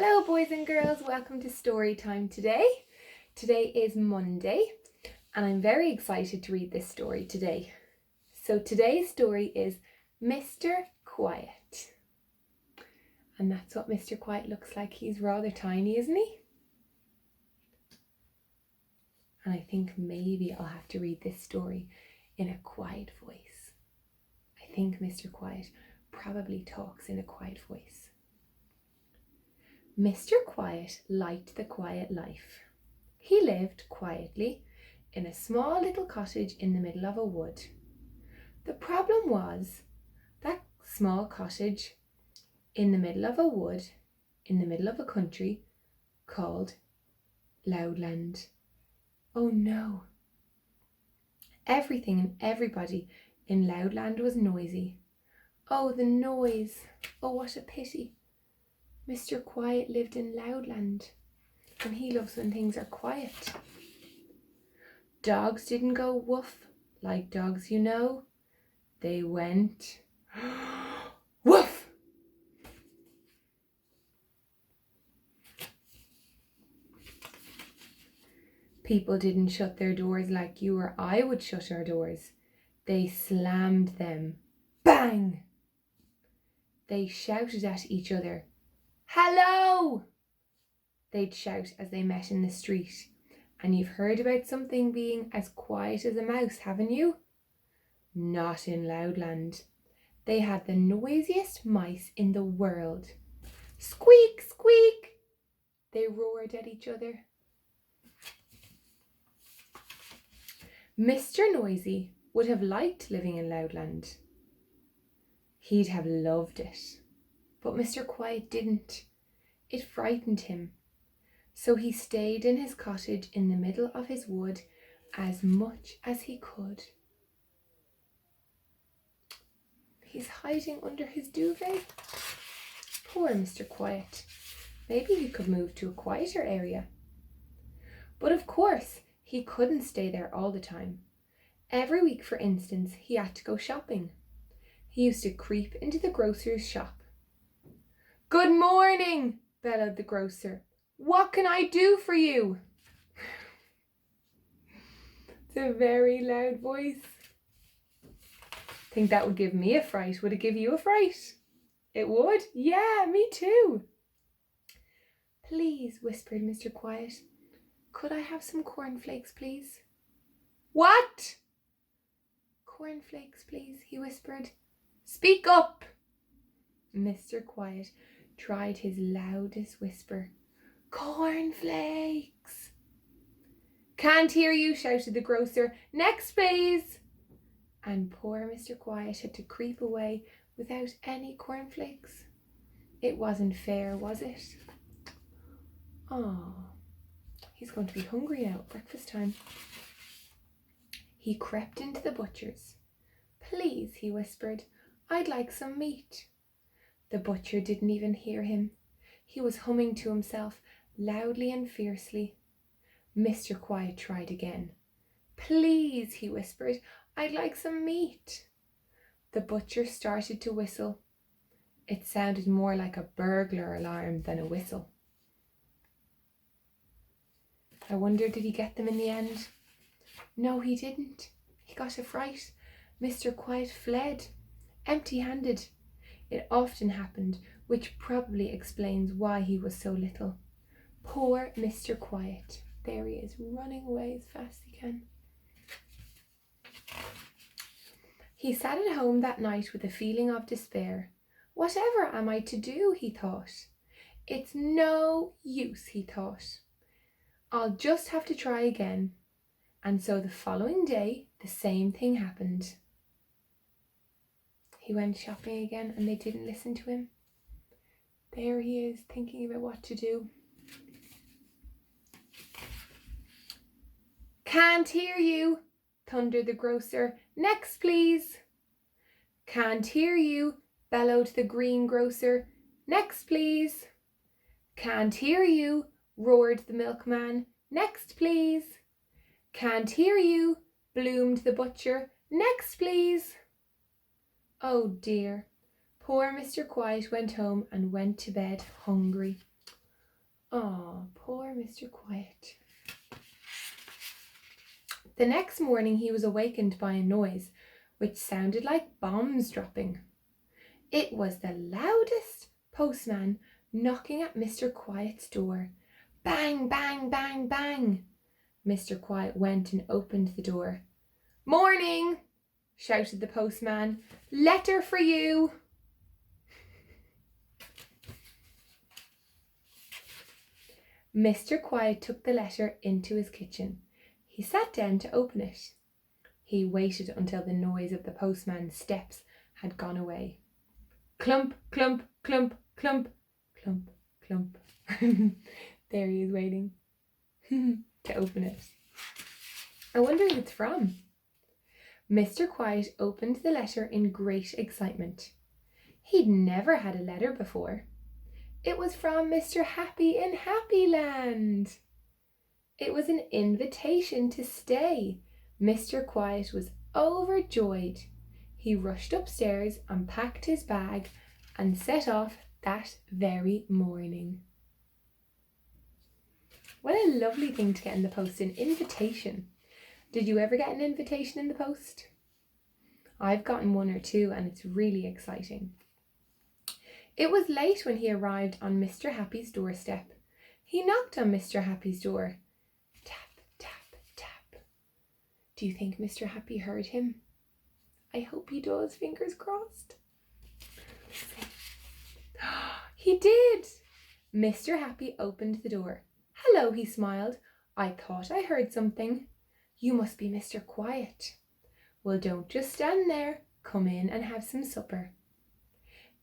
Hello boys and girls, welcome to story time today. Today is Monday and I'm very excited to read this story today. So today's story is Mr. Quiet. And that's what Mr. Quiet looks like. He's rather tiny, isn't he? And I think maybe I'll have to read this story in a quiet voice. I think Mr. Quiet probably talks in a quiet voice. Mr. Quiet liked the quiet life. He lived quietly in a small little cottage in the middle of a wood. The problem was that small cottage in the middle of a wood, in the middle of a country called Loudland. Oh no! Everything and everybody in Loudland was noisy. Oh, the noise! Oh, what a pity! Mr. Quiet lived in Loudland, and he loves when things are quiet. Dogs didn't go woof like dogs, you know. They went woof. People didn't shut their doors like you or I would shut our doors. They slammed them. Bang! They shouted at each other. Hello! They'd shout as they met in the street. And you've heard about something being as quiet as a mouse, haven't you? Not in Loudland. They had the noisiest mice in the world. Squeak, squeak! They roared at each other. Mr. Noisy would have liked living in Loudland. He'd have loved it. But Mr. Quiet didn't. It frightened him. So he stayed in his cottage in the middle of his wood as much as he could. He's hiding under his duvet. Poor Mr. Quiet. Maybe he could move to a quieter area. But of course, he couldn't stay there all the time. Every week, for instance, he had to go shopping. He used to creep into the grocer's shop. Good morning, bellowed the grocer. What can I do for you? It's a very loud voice. Think that would give me a fright. Would it give you a fright? It would? Yeah, me too. Please, whispered Mr. Quiet. Could I have some cornflakes, please? What? Cornflakes, please, he whispered. Speak up. Mr. Quiet tried his loudest whisper. Cornflakes. Can't hear you, shouted the grocer. Next, please. And poor Mr. Quiet had to creep away without any cornflakes. It wasn't fair, was it? Oh, he's going to be hungry now at breakfast time. He crept into the butcher's. Please, he whispered, I'd like some meat. The butcher didn't even hear him. He was humming to himself loudly and fiercely. Mr. Quiet tried again. Please, he whispered, I'd like some meat. The butcher started to whistle. It sounded more like a burglar alarm than a whistle. I wonder, did he get them in the end? No, he didn't. He got a fright. Mr. Quiet fled, empty-handed. It often happened, which probably explains why he was so little. Poor Mr. Quiet. There he is, running away as fast as he can. He sat at home that night with a feeling of despair. Whatever am I to do, he thought. It's no use, he thought. I'll just have to try again. And so the following day, the same thing happened. He went shopping again and they didn't listen to him. There he is, thinking about what to do. Can't hear you, thundered the grocer. Next, please. Can't hear you, bellowed the greengrocer. Next, please. Can't hear you, roared the milkman. Next, please. Can't hear you, bloomed the butcher. Next, please. Oh dear. Poor Mr. Quiet went home and went to bed hungry. Oh, poor Mr. Quiet. The next morning he was awakened by a noise which sounded like bombs dropping. It was the loudest postman knocking at Mr. Quiet's door. Bang, bang, bang, bang. Mr. Quiet went and opened the door. Morning, shouted the postman. Letter for you. Mr. Quiet took the letter into his kitchen. He sat down to open it. He waited until the noise of the postman's steps had gone away. Clump, clump, clump, clump, clump, clump. There he is waiting to open it. I wonder who it's from. Mr. Quiet opened the letter in great excitement. He'd never had a letter before. It was from Mr. Happy in Happyland. It was an invitation to stay. Mr. Quiet was overjoyed. He rushed upstairs and packed his bag and set off that very morning. What a lovely thing to get in the post, an invitation. Did you ever get an invitation in the post? I've gotten one or two and it's really exciting. It was late when he arrived on Mr. Happy's doorstep. He knocked on Mr. Happy's door. Tap, tap, tap. Do you think Mr. Happy heard him? I hope he does, fingers crossed. He did. Mr. Happy opened the door. Hello, he smiled. I thought I heard something. You must be Mr. Quiet. Well, don't just stand there. Come in and have some supper.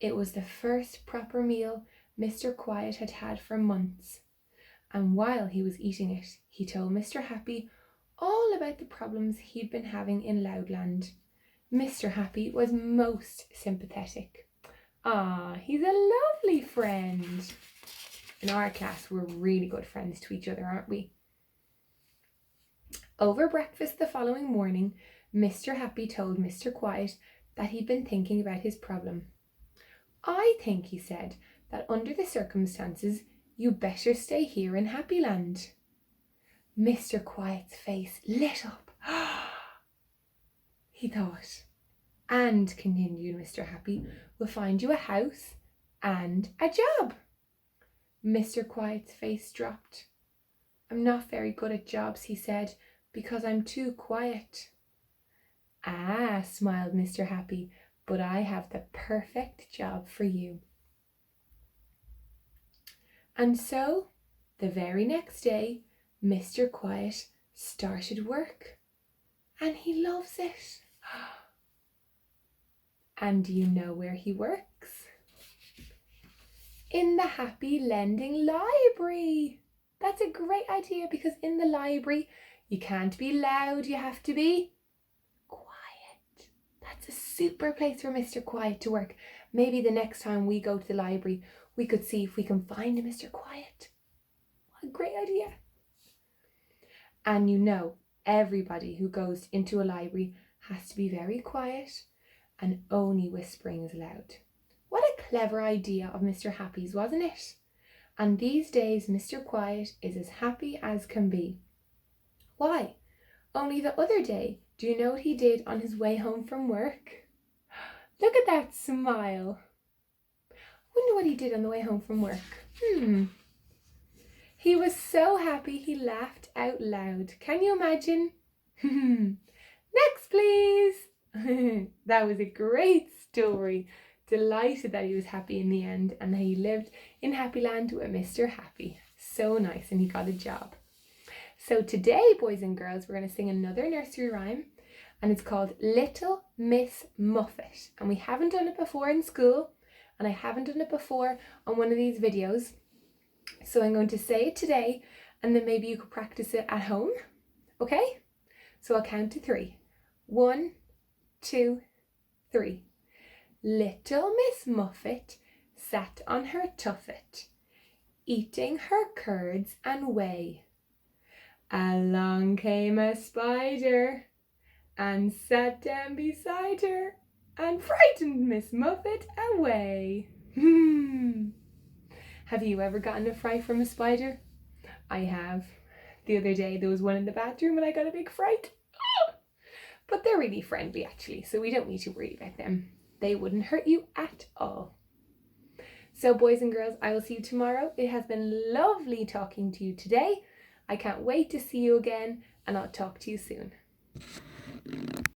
It was the first proper meal Mr. Quiet had had for months. And while he was eating it, he told Mr. Happy all about the problems he'd been having in Loudland. Mr. Happy was most sympathetic. He's a lovely friend. In our class, we're really good friends to each other, aren't we? Over breakfast the following morning, Mr. Happy told Mr. Quiet that he'd been thinking about his problem. I think, he said, that under the circumstances, you better stay here in Happyland. Mr. Quiet's face lit up. He thought. And, continued Mr. Happy, we'll find you a house and a job. Mr. Quiet's face dropped. I'm not very good at jobs, he said, because I'm too quiet. Ah, smiled Mr. Happy, but I have the perfect job for you. And so, the very next day, Mr. Quiet started work. And he loves it. And do you know where he works? In the Happy Lending Library. That's a great idea, because in the library you can't be loud, you have to be quiet. That's a super place for Mr. Quiet to work. Maybe the next time we go to the library we could see if we can find a Mr. Quiet. What a great idea. And you know, everybody who goes into a library has to be very quiet and only whispering is allowed. What a clever idea of Mr. Happy's, wasn't it? And these days Mr. Quiet is as happy as can be. Why? Only the other day, do you know what he did on his way home from work? Look at that smile. Wonder what he did on the way home from work. He was so happy he laughed out loud. Can you imagine? Next, please. That was a great story. Delighted that he was happy in the end and that he lived in Happyland with Mr. Happy. So nice, and he got a job. So today, boys and girls, we're going to sing another nursery rhyme, and it's called Little Miss Muffet. And we haven't done it before in school, and I haven't done it before on one of these videos. So I'm going to say it today, and then maybe you could practice it at home. Okay? So I'll count to 3. 1, 2, 3. Little Miss Muffet sat on her tuffet, eating her curds and whey. Along came a spider and sat down beside her and frightened Miss Muffet away. Have you ever gotten a fright from a spider? I have. The other day there was one in the bathroom and I got a big fright. But they're really friendly actually, so we don't need to worry about them. They wouldn't hurt you at all. So boys and girls, I will see you tomorrow. It has been lovely talking to you today. I can't wait to see you again, and I'll talk to you soon.